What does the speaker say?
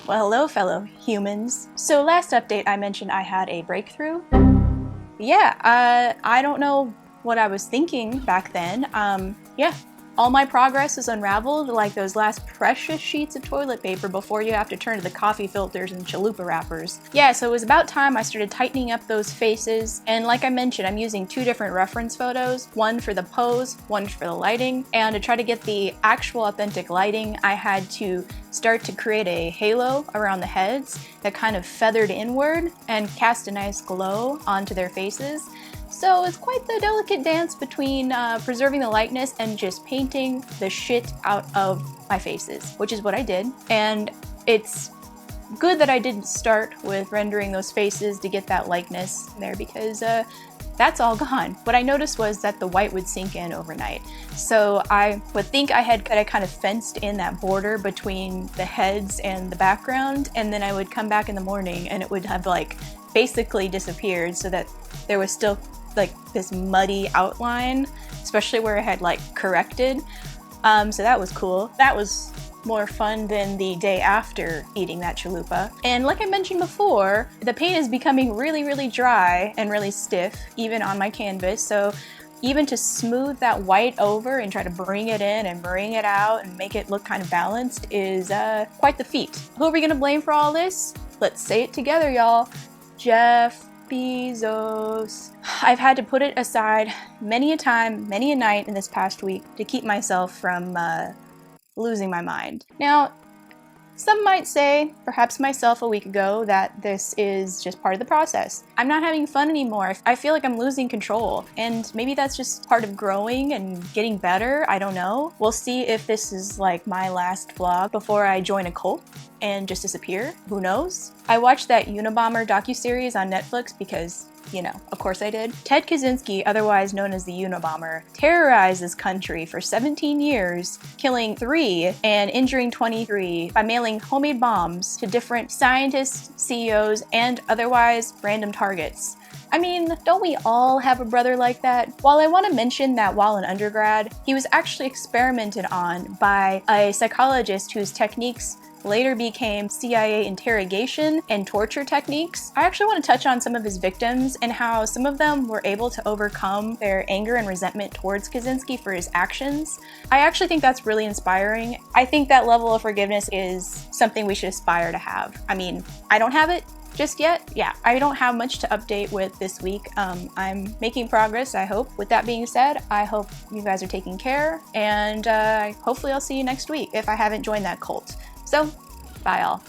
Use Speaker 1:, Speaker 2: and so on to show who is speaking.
Speaker 1: Well, hello, fellow humans. So last update I mentioned I had a breakthrough. Yeah, I don't know what I was thinking back then. Yeah, all my progress is unraveled like those last precious sheets of toilet paper before you have to turn to the coffee filters and chalupa wrappers. Yeah, so it was about time I started tightening up those faces, and like I mentioned, I'm using two different reference photos, one for the pose, one for the lighting, and to try to get the actual authentic lighting, I had to start to create a halo around the heads that kind of feathered inward and cast a nice glow onto their faces. So it's quite the delicate dance between preserving the likeness and just painting the shit out of my faces, which is what I did. And it's good that I didn't start with rendering those faces to get that likeness there because that's all gone. What I noticed was that the white would sink in overnight. So I would think I had kind of fenced in that border between the heads and the background, and then I would come back in the morning and it would have like basically disappeared so that there was still like this muddy outline, especially where I had like corrected. So that was cool. That was more fun than the day after eating that chalupa. And like I mentioned before, the paint is becoming really, really dry and really stiff, even on my canvas. So even to smooth that white over and try to bring it in and bring it out and make it look kind of balanced is quite the feat. Who are we gonna blame for all this? Let's say it together, y'all. Jeff Bezos. I've had to put it aside many a time, many a night in this past week to keep myself from losing my mind. Now, some might say, perhaps myself a week ago, that this is just part of the process. I'm not having fun anymore. I feel like I'm losing control. And maybe that's just part of growing and getting better. I don't know. We'll see if this is like my last vlog before I join a cult and just disappear. Who knows? I watched that Unabomber docuseries on Netflix because, you know, of course I did. Ted Kaczynski, otherwise known as the Unabomber, terrorized this country for 17 years, killing 3 and injuring 23 by mailing homemade bombs to different scientists, CEOs, and otherwise random targets. I mean, don't we all have a brother like that? While I want to mention that while in undergrad, he was actually experimented on by a psychologist whose techniques later became CIA interrogation and torture techniques. I actually want to touch on some of his victims and how some of them were able to overcome their anger and resentment towards Kaczynski for his actions. I actually think that's really inspiring. I think that level of forgiveness is something we should aspire to have. I mean, I don't have it just yet. Yeah, I don't have much to update with this week. I'm making progress, I hope. With that being said, I hope you guys are taking care, and hopefully I'll see you next week if I haven't joined that cult. So, bye all.